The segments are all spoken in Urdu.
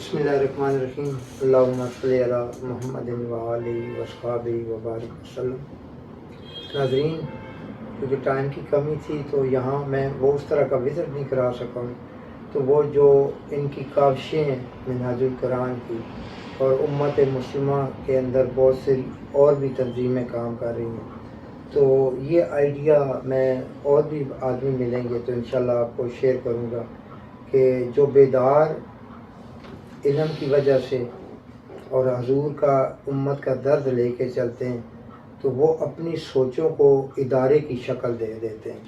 بسم اللہ الرحمن الرحیم اللہم صلی علی محمد و آلہ و صحبہ و بارک وسلم۔ ناظرین، کیونکہ ٹائم کی کمی تھی تو یہاں میں وہ اس طرح کا وزٹ نہیں کرا سکا ہوں، تو وہ جو ان کی کاوشیں ہیں منہاج القرآن کی، اور امت مسلمہ کے اندر بہت سی اور بھی تنظیمیں کام کر رہی ہیں، تو یہ آئیڈیا میں اور بھی آدمی ملیں گے تو انشاءاللہ آپ کو شیئر کروں گا کہ جو بیدار علم کی وجہ سے اور حضور کا امت کا درد لے کے چلتے ہیں تو وہ اپنی سوچوں کو ادارے کی شکل دے دیتے ہیں،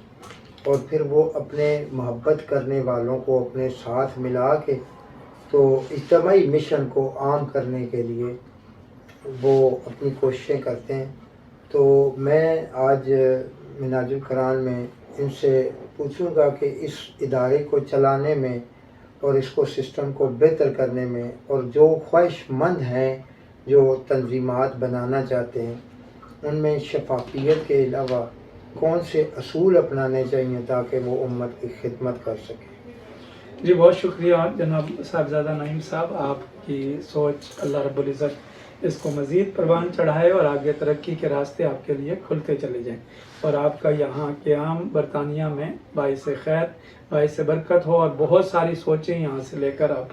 اور پھر وہ اپنے محبت کرنے والوں کو اپنے ساتھ ملا کے تو اجتماعی مشن کو عام کرنے کے لیے وہ اپنی کوششیں کرتے ہیں۔ تو میں آج منہاج القرآن میں ان سے پوچھوں گا کہ اس ادارے کو چلانے میں اور اس کو سسٹم کو بہتر کرنے میں، اور جو خواہش مند ہیں جو تنظیمات بنانا چاہتے ہیں، ان میں شفافیت کے علاوہ کون سے اصول اپنانے چاہیے تاکہ وہ امت کی خدمت کر سکیں۔ جی بہت شکریہ جناب صاحبزادہ نعیم صاحب، آپ کی سوچ اللہ رب العزت اس کو مزید پروان چڑھائے اور آگے ترقی کے راستے آپ کے لیے کھلتے چلے جائیں، اور آپ کا یہاں قیام برطانیہ میں باعث خیر باعث برکت ہو، اور بہت ساری سوچیں یہاں سے لے کر آپ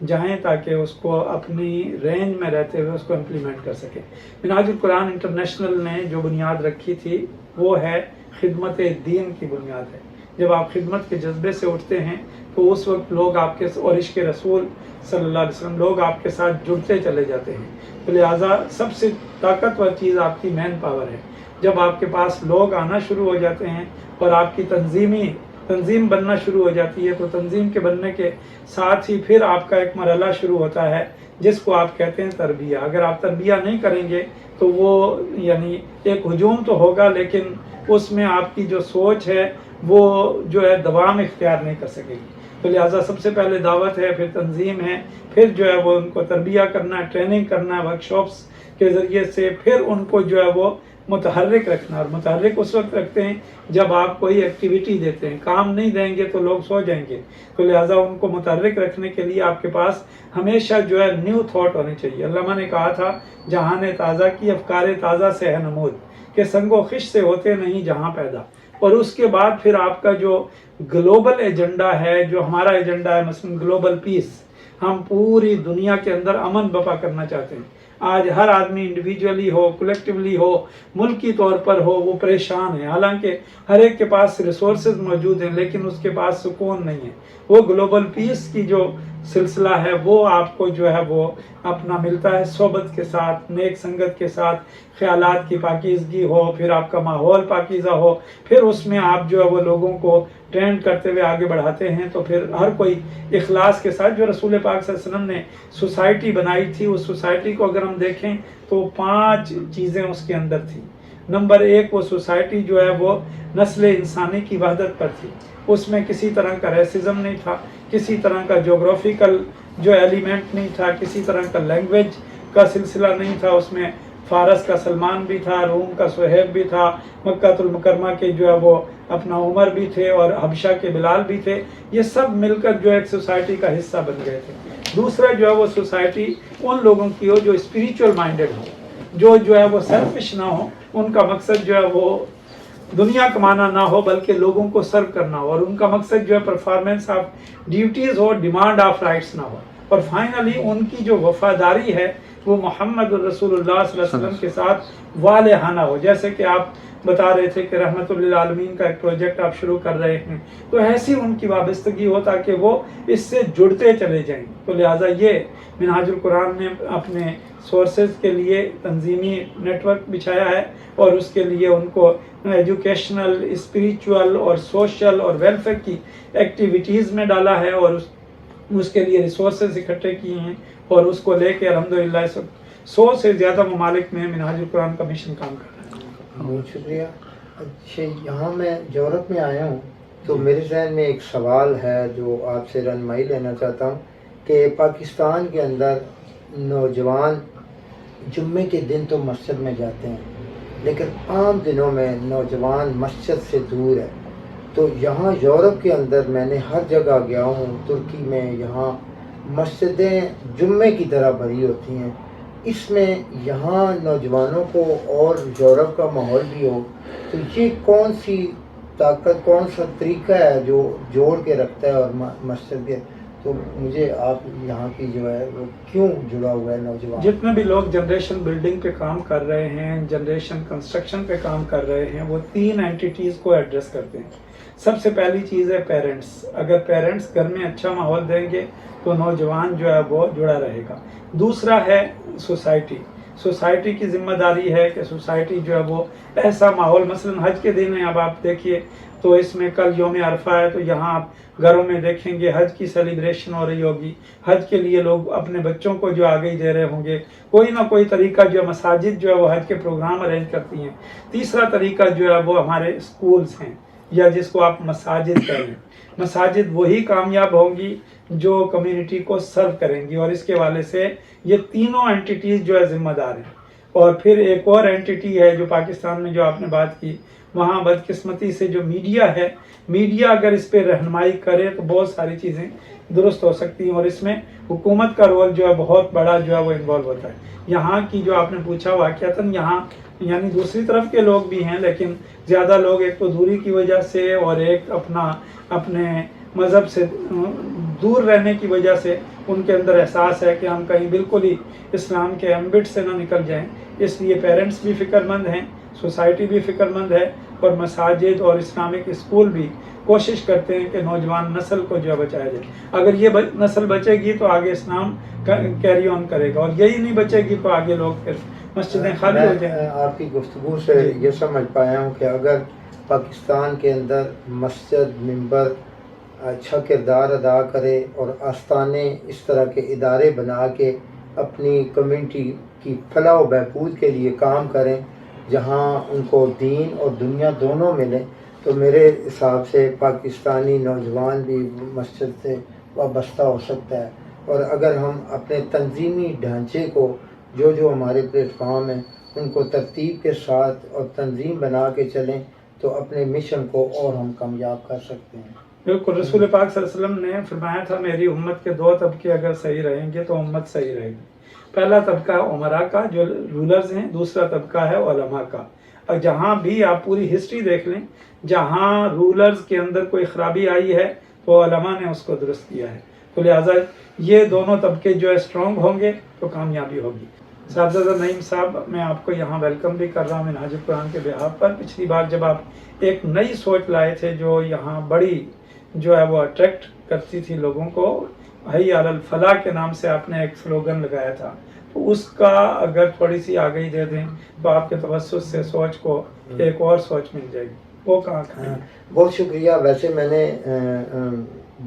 جائیں تاکہ اس کو اپنی رینج میں رہتے ہوئے اس کو امپلیمنٹ کر سکیں۔ منہاج القرآن انٹرنیشنل نے جو بنیاد رکھی تھی وہ ہے خدمت دین کی بنیاد ہے۔ جب آپ خدمت کے جذبے سے اٹھتے ہیں تو اس وقت لوگ آپ کے اور عشق رسول صلی اللہ علیہ وسلم لوگ آپ کے ساتھ جڑتے چلے جاتے ہیں، تو لہٰذا سب سے طاقتور چیز آپ کی مین پاور ہے۔ جب آپ کے پاس لوگ آنا شروع ہو جاتے ہیں اور آپ کی تنظیم بننا شروع ہو جاتی ہے، تو تنظیم کے بننے کے ساتھ ہی پھر آپ کا ایک مرحلہ شروع ہوتا ہے جس کو آپ کہتے ہیں تربیہ۔ اگر آپ تربیہ نہیں کریں گے تو وہ یعنی ایک ہجوم تو ہوگا، لیکن اس میں آپ کی جو سوچ ہے وہ جو ہے دوام اختیار نہیں کر سکے گی۔ تو لہٰذا سب سے پہلے دعوت ہے، پھر تنظیم ہے، پھر جو ہے وہ ان کو تربیہ کرنا ہے، ٹریننگ کرنا ہے ورکشاپس کے ذریعے سے، پھر ان کو جو ہے وہ متحرک رکھنا ہے، اور متحرک اس وقت رکھتے ہیں جب آپ کوئی ایکٹیویٹی دیتے ہیں۔ کام نہیں دیں گے تو لوگ سو جائیں گے، تو لہٰذا ان کو متحرک رکھنے کے لیے آپ کے پاس ہمیشہ جو ہے نیو تھاٹ ہونی چاہیے۔ علامہ نے کہا تھا جہاں نے تازہ کی افکار تازہ سے ہے نمود، کہ سنگ و خش سے ہوتے نہیں جہاں پیدا۔ اور اس کے بعد پھر آپ کا جو گلوبل ایجنڈا ہے، جو ہمارا ایجنڈا ہے مثلا گلوبل پیس، ہم پوری دنیا کے اندر امن برپا کرنا چاہتے ہیں۔ آج ہر آدمی انڈیویجولی ہو، کلیکٹیولی ہو، ملکی طور پر ہو، وہ پریشان ہے، حالانکہ ہر ایک کے پاس ریسورسز موجود ہیں لیکن اس کے پاس سکون نہیں ہے۔ وہ گلوبل پیس کی جو سلسلہ ہے وہ آپ کو جو ہے وہ اپنا ملتا ہے صحبت کے ساتھ، نیک سنگت کے ساتھ، خیالات کی پاکیزگی ہو، پھر آپ کا ماحول پاکیزہ ہو، پھر اس میں آپ جو ہے وہ لوگوں کو ٹرینڈ کرتے ہوئے آگے بڑھاتے ہیں، تو پھر ہر کوئی اخلاص کے ساتھ جو رسول پاک صلی اللہ علیہ وسلم نے سوسائٹی بنائی تھی، اس سوسائٹی کو اگر ہم دیکھیں تو 5 چیزیں اس کے اندر تھیں۔ نمبر 1، وہ سوسائٹی جو ہے وہ نسل انسانی کی وحدت پر تھی، اس میں کسی طرح کا ریسزم نہیں تھا، کسی طرح کا جغرافیکل جو ایلیمنٹ نہیں تھا، کسی طرح کا لینگویج کا سلسلہ نہیں تھا، اس میں فارس کا سلمان بھی تھا، روم کا سہیب بھی تھا، مکہ المکرمہ کے جو ہے وہ اپنا عمر بھی تھے، اور حبشہ کے بلال بھی تھے۔ یہ سب مل کر جو ایک سوسائٹی کا حصہ بن گئے تھے۔ دوسرا جو ہے وہ سوسائٹی ان لوگوں کی ہو جو اسپریچول مائنڈڈ ہو، جو ہے وہ سیلفش نہ ہو، ان کا مقصد جو ہے وہ دنیا کمانا نہ ہو بلکہ لوگوں کو سرو کرنا ہو، اور ان کا مقصد جو ہے performance of duties who, demand of rights نہ ہو۔ اور فائنلی ان کی جو وفاداری ہے وہ محمد الرسول اللہ صلی اللہ علیہ وسلم کے ساتھ والہانہ ہو۔ جیسے کہ آپ بتا رہے تھے کہ رحمت للعالمین کا ایک پروجیکٹ آپ شروع کر رہے ہیں، تو ایسی ان کی وابستگی ہو تاکہ وہ اس سے جڑتے چلے جائیں۔ تو لہٰذا یہ منہاج القرآن نے اپنے سورسز کے لیے تنظیمی نیٹ ورک بچھایا ہے، اور اس کے لیے ان کو ایجوکیشنل، اسپریچول اور سوشل اور ویلفیئر کی ایکٹیویٹیز میں ڈالا ہے، اور اس کے لیے ریسورسز اکٹھے کیے ہیں، اور اس کو لے کے الحمدللہ 100 سے زیادہ ممالک میں منہاج القرآن کا مشن کام کر رہا ہے۔ بہت شکریہ۔ اچھا، یہاں میں یورپ میں آیا ہوں تو میرے ذہن میں ایک سوال ہے جو آپ سے رہنمائی لینا چاہتا ہوں کہ پاکستان کے اندر نوجوان جمعے کے دن تو مسجد میں جاتے ہیں، لیکن عام دنوں میں نوجوان مسجد سے دور ہے۔ تو یہاں یورپ کے اندر میں نے ہر جگہ گیا ہوں، ترکی میں، یہاں مسجدیں جمعے کی طرح بھری ہوتی ہیں، اس میں یہاں نوجوانوں کو اور یورپ کا ماحول بھی ہو، تو یہ کون سی طاقت، کون سا طریقہ ہے جو جوڑ کے رکھتا ہے اور مسجد کے، تو مجھے آپ یہاں کی جو ہے وہ کیوں جڑا ہوا ہے نوجوان؟ جتنے بھی لوگ جنریشن بلڈنگ پہ کام کر رہے ہیں، جنریشن کنسٹرکشن پہ کام کر رہے ہیں، وہ 3 اینٹیٹیز کو ایڈریس کرتے ہیں۔ سب سے پہلی چیز ہے پیرنٹس۔ اگر پیرنٹس گھر میں اچھا ماحول دیں گے تو نوجوان جو ہے وہ جڑا رہے گا۔ دوسرا ہے سوسائٹی۔ سوسائٹی کی ذمہ داری ہے کہ سوسائٹی جو ہے وہ ایسا ماحول، مثلا حج کے دن ہیں، اب آپ دیکھیے تو اس میں کل یوم عرفہ ہے، تو یہاں آپ گھروں میں دیکھیں گے حج کی سیلیبریشن ہو رہی ہوگی، حج کے لیے لوگ اپنے بچوں کو جو آگے ہی دے رہے ہوں گے، کوئی نہ کوئی طریقہ جو ہے مساجد جو ہے وہ حج کے پروگرام ارینج کرتی ہیں۔ تیسرا طریقہ جو ہے وہ ہمارے اسکولز ہیں، یا جس کو آپ مساجد کہیں گے۔ مساجد وہی کامیاب ہوں گی جو کمیونٹی کو سرو کریں گی، اور اس کے حوالے سے یہ تینوں اینٹیٹیز جو ہے ذمہ دار ہیں۔ اور پھر ایک اور اینٹیٹی ہے جو پاکستان میں جو آپ نے بات کی، وہاں بدقسمتی سے جو میڈیا ہے، میڈیا اگر اس پہ رہنمائی کرے تو بہت ساری چیزیں درست ہو سکتی ہیں، اور اس میں حکومت کا رول جو ہے بہت بڑا جو ہے وہ انوالو ہوتا ہے۔ یہاں کی جو آپ نے پوچھا واقعتاً یہاں یعنی دوسری طرف کے لوگ بھی ہیں، لیکن زیادہ لوگ ایک تو دوری کی وجہ سے اور ایک اپنے مذہب سے دور رہنے کی وجہ سے ان کے اندر احساس ہے کہ ہم کہیں بالکل ہی اسلام کے ایمبٹ سے نہ نکل جائیں، اس لیے پیرنٹس بھی فکر مند ہیں، سوسائٹی بھی فکر مند ہے، اور مساجد اور اسلامک اسکول بھی کوشش کرتے ہیں کہ نوجوان نسل کو جو ہے بچایا جائے۔ اگر یہ نسل بچے گی تو آگے اسلام کیری آن کرے گا، اور یہی نہیں بچے گی تو آگے لوگ پھر مسجدیں خالی ہو جائیں۔ میں آپ کی گفتگو سے یہ سمجھ پایا ہوں کہ اگر پاکستان کے اندر مسجد، منبر اچھا کردار ادا کرے اور آستانے اس طرح کے ادارے بنا کے اپنی کمیونٹی کی فلاح و بہبود کے لیے کام کریں، جہاں ان کو دین اور دنیا دونوں ملیں، تو میرے حساب سے پاکستانی نوجوان بھی مسجد سے وابستہ ہو سکتا ہے۔ اور اگر ہم اپنے تنظیمی ڈھانچے کو جو ہمارے پلیٹ فارم ہیں ان کو ترتیب کے ساتھ اور تنظیم بنا کے چلیں تو اپنے مشن کو اور ہم کامیاب کر سکتے ہیں۔ بالکل، رسول پاک صلی اللہ علیہ وسلم نے فرمایا تھا میری امت کے 2 طبقے اگر صحیح رہیں گے تو امت صحیح رہے گی۔ پہلا طبقہ عمراء کا جو رولرز ہیں، دوسرا طبقہ ہے علماء کا۔ اور جہاں بھی آپ پوری ہسٹری دیکھ لیں، جہاں رولرز کے اندر کوئی خرابی آئی ہے تو علماء نے اس کو درست کیا ہے، تو لہٰذا یہ دونوں طبقے جو ہے اسٹرانگ ہوں گے تو کامیابی ہوگی۔ صاحبزادہ نعیم صاحب، میں آپ کو یہاں ویلکم بھی کر رہا ہوں منہاج القرآن کے بہاف پر۔ پچھلی بار جب آپ ایک نئی سوچ لائے تھے جو یہاں بڑی جو ہے وہ اٹریکٹ کرتی تھی لوگوں کو، حی علی الفلاح کے نام سے آپ نے ایک سلوگن لگایا تھا، تو اس کا اگر تھوڑی سی آگہی دے دیں تو آپ کے توسط سے سوچ کو ایک اور سوچ مل جائے گی، وہ کہاں کھائیں؟ بہت شکریہ۔ ویسے میں نے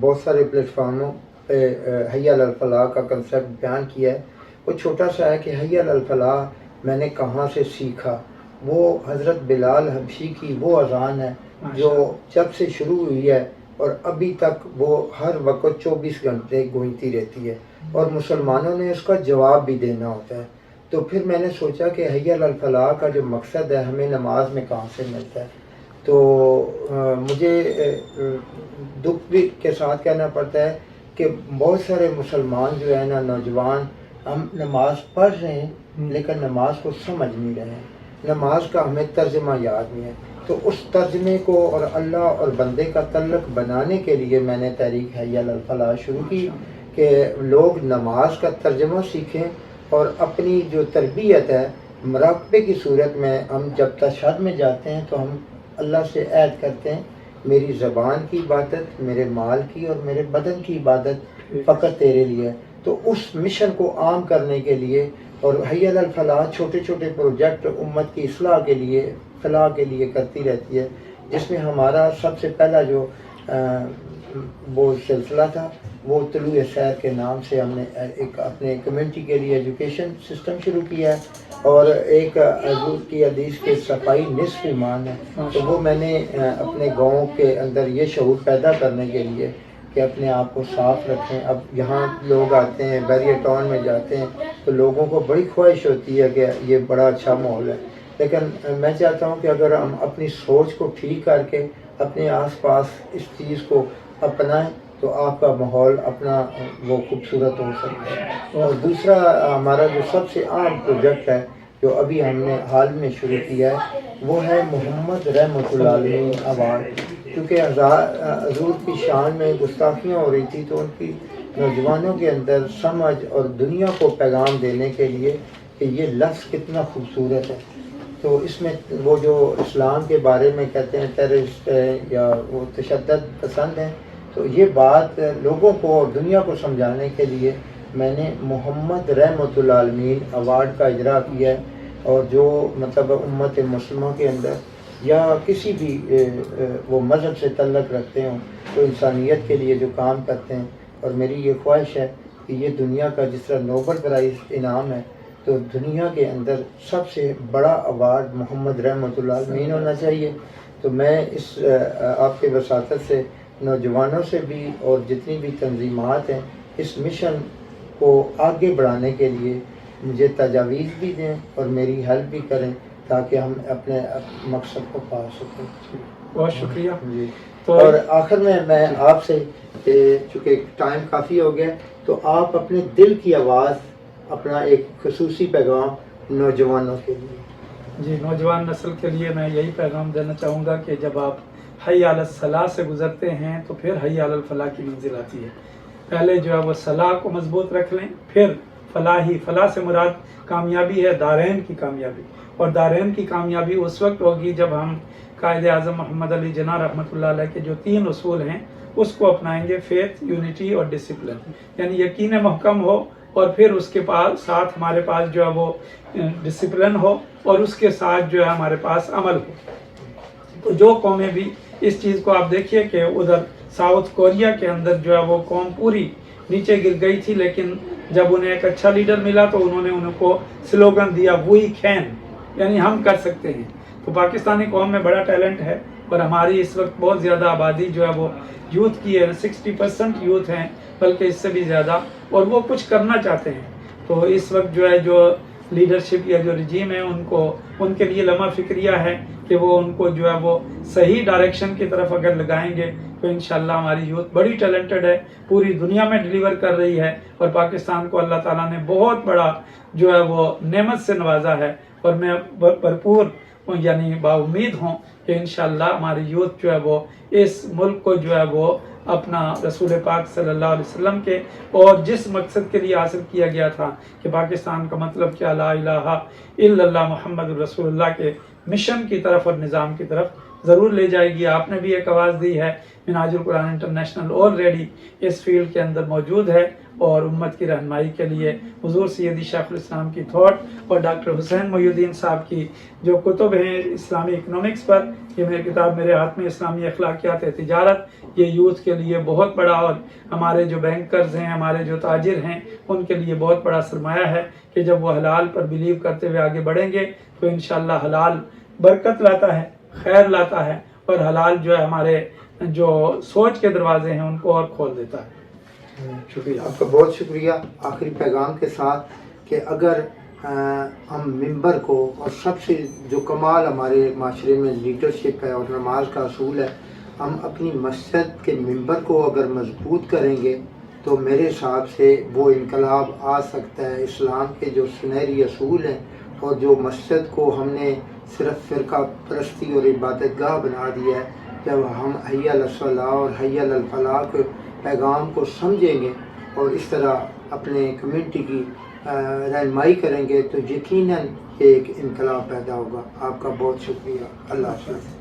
بہت سارے پلیٹ فارموں پہ حی علی الفلاح کا کنسیپٹ بیان کیا ہے۔ وہ چھوٹا سا ہے کہ حی علی الفلاح میں نے کہاں سے سیکھا، وہ حضرت بلال حبشی کی وہ اذان ہے جو جب سے شروع ہوئی ہے اور ابھی تک وہ ہر وقت 24 گھنٹے گونجتی رہتی ہے، اور مسلمانوں نے اس کا جواب بھی دینا ہوتا ہے۔ تو پھر میں نے سوچا کہ حی علی الفلاح کا جو مقصد ہے ہمیں نماز میں کہاں سے ملتا ہے، تو مجھے دکھ بھی کے ساتھ کہنا پڑتا ہے کہ بہت سارے مسلمان جو ہے نا، نوجوان، ہم نماز پڑھ رہے ہیں لیکن نماز کو سمجھ نہیں رہے ہیں، نماز کا ہمیں ترجمہ یاد نہیں ہے۔ تو اس ترجمے کو اور اللہ اور بندے کا تعلق بنانے کے لیے میں نے تحریک حی علی الفلاح شروع کی کہ لوگ نماز کا ترجمہ سیکھیں، اور اپنی جو تربیت ہے مراقبے کی صورت میں ہم جب تشہد میں جاتے ہیں تو ہم اللہ سے عہد کرتے ہیں میری زبان کی عبادت، میرے مال کی اور میرے بدن کی عبادت فقط تیرے لیے۔ تو اس مشن کو عام کرنے کے لیے، اور حی علی الفلاح چھوٹے چھوٹے پروجیکٹ امت کی اصلاح کے لیے، فلاح کے لیے کرتی رہتی ہے، جس میں ہمارا سب سے پہلا جو وہ سلسلہ تھا وہ طلوع سیر کے نام سے ہم نے ایک اپنے کمیونٹی کے لیے ایجوکیشن سسٹم شروع کیا ہے، اور ایک حضور کی حدیث کے صفائی نصف ایمان ہے، تو وہ میں نے اپنے گاؤں کے اندر یہ شعور پیدا کرنے کے لیے کہ اپنے آپ کو صاف رکھیں۔ اب یہاں لوگ آتے ہیں، بیریئر ٹاؤن میں جاتے ہیں تو لوگوں کو بڑی خواہش ہوتی ہے کہ یہ بڑا اچھا ماحول ہے، لیکن میں چاہتا ہوں کہ اگر ہم اپنی سوچ کو ٹھیک کر کے اپنے آس پاس اس چیز کو اپنائیں تو آپ کا ماحول اپنا وہ خوبصورت ہو سکتا ہے. اور دوسرا ہمارا جو سب سے عام پروجیکٹ ہے جو ابھی ہم نے حال میں شروع کیا ہے وہ ہے محمد رحمۃ اللہ علیہ ایوارڈ. کیونکہ حضور کی شان میں گستاخیاں ہو رہی تھی تو ان کی نوجوانوں کے اندر سمجھ اور دنیا کو پیغام دینے کے لیے کہ یہ لفظ کتنا خوبصورت ہے. تو اس میں وہ جو اسلام کے بارے میں کہتے ہیں ٹیررسٹ ہے یا وہ تشدد پسند ہیں، تو یہ بات لوگوں کو اور دنیا کو سمجھانے کے لیے میں نے محمد رحمۃ اللہ علیہ ایوارڈ کا اجرا کیا ہے. اور جو مطلب امت مسلمہ کے اندر یا کسی بھی وہ مذہب سے تعلق رکھتے ہوں تو انسانیت کے لیے جو کام کرتے ہیں، اور میری یہ خواہش ہے کہ یہ دنیا کا جس طرح نوبل پرائز انعام ہے تو دنیا کے اندر سب سے بڑا ایوارڈ محمد رحمۃ اللہ علیہ ہونا چاہیے. تو میں اس آپ کے وساطت سے نوجوانوں سے بھی اور جتنی بھی تنظیمات ہیں اس مشن کو آگے بڑھانے کے لیے مجھے تجاویز بھی دیں اور میری ہیلپ بھی کریں تاکہ ہم اپنے مقصد کو پا سکیں. بہت شکریہ. جی. تو اور آخر میں آپ سے چونکہ ٹائم کافی ہو گیا تو آپ اپنے دل کی آواز، اپنا ایک خصوصی پیغام نوجوانوں کے لیے. جی، نوجوان نسل کے لیے میں یہی پیغام دینا چاہوں گا کہ جب آپ حی علی الصلاح سے گزرتے ہیں تو پھر حی علی الفلاح کی منزل آتی ہے. پہلے جو ہے وہ صلاح کو مضبوط رکھ لیں، پھر فلاح سے مراد کامیابی ہے دارین کی کامیابی. اور دارین کی کامیابی اس وقت ہوگی جب ہم قائد اعظم محمد علی جناح رحمۃ اللہ علیہ کے جو 3 اصول ہیں اس کو اپنائیں گے، فیتھ، یونٹی اور ڈسپلن. یعنی یقین محکم ہو اور پھر اس کے ساتھ ہمارے پاس جو ہے وہ ڈسپلن ہو اور اس کے ساتھ جو ہے ہمارے پاس عمل ہو. تو جو قومیں بھی اس چیز کو آپ دیکھیے کہ ادھر ساؤتھ کوریا کے اندر جو ہے وہ قوم پوری نیچے گر گئی تھی، لیکن جب انہیں ایک اچھا لیڈر ملا تو انہوں نے ان کو سلوگن دیا وی کین، یعنی ہم کر سکتے ہیں. تو پاکستانی قوم میں بڑا ٹیلنٹ ہے اور ہماری اس وقت بہت زیادہ آبادی جو ہے وہ یوتھ کی ہے. 60% یوتھ ہیں بلکہ اس سے بھی زیادہ، اور وہ کچھ کرنا چاہتے ہیں. تو اس وقت جو ہے جو لیڈرشپ یا جو رجیم ہے ان کے لیے لمحہ فکریہ ہے کہ وہ ان کو جو ہے وہ صحیح ڈائریکشن کی طرف اگر لگائیں گے تو انشاءاللہ ہماری یوتھ بڑی ٹیلنٹڈ ہے، پوری دنیا میں ڈیلیور کر رہی ہے اور پاکستان کو اللہ تعالیٰ نے بہت بڑا جو ہے وہ نعمت سے نوازا ہے. اور میں بھرپور یعنی با امید ہوں کہ انشاءاللہ ہماری یوتھ جو ہے وہ اس ملک کو جو ہے وہ اپنا رسول پاک صلی اللہ علیہ وسلم کے اور جس مقصد کے لیے حاصل کیا گیا تھا کہ پاکستان کا مطلب کیا لا الہ الا اللہ محمد رسول اللہ کے مشن کی طرف اور نظام کی طرف ضرور لے جائے گی. آپ نے بھی ایک آواز دی ہے. منہاج القرآن انٹرنیشنل آلریڈی اس فیلڈ کے اندر موجود ہے اور امت کی رہنمائی کے لیے حضور سیدی شیخ الاسلام کی تھاٹ اور ڈاکٹر حسین محی الدین صاحب کی جو کتب ہیں اسلامی اکنامکس پر، یہ میری کتاب میرے ہاتھ میں اسلامی اخلاقیات تجارت، یہ یوتھ کے لیے بہت بڑا، اور ہمارے جو بینکرز ہیں، ہمارے جو تاجر ہیں، ان کے لیے بہت بڑا سرمایہ ہے کہ جب وہ حلال پر بلیو کرتے ہوئے آگے بڑھیں گے تو انشاءاللہ حلال برکت لاتا ہے، خیر لاتا ہے، اور حلال جو ہے ہمارے جو سوچ کے دروازے ہیں ان کو اور کھول دیتا ہے. شکریہ آپ کا، بہت شکریہ. آخری پیغام کے ساتھ کہ اگر ہم ممبر کو، اور سب سے جو کمال ہمارے معاشرے میں لیڈرشپ ہے اور نماز کا اصول ہے، ہم اپنی مسجد کے ممبر کو اگر مضبوط کریں گے تو میرے حساب سے وہ انقلاب آ سکتا ہے. اسلام کے جو سنہری اصول ہیں اور جو مسجد کو ہم نے صرف فرقہ پرستی اور عبادت گاہ بنا دیا ہے، جب ہم حی علی الصلاح اور حی علی الفلاح کے پیغام کو سمجھیں گے اور اس طرح اپنے کمیونٹی کی رہنمائی کریں گے تو یقیناً ایک انقلاب پیدا ہوگا. آپ کا بہت شکریہ. اللہ حافظ.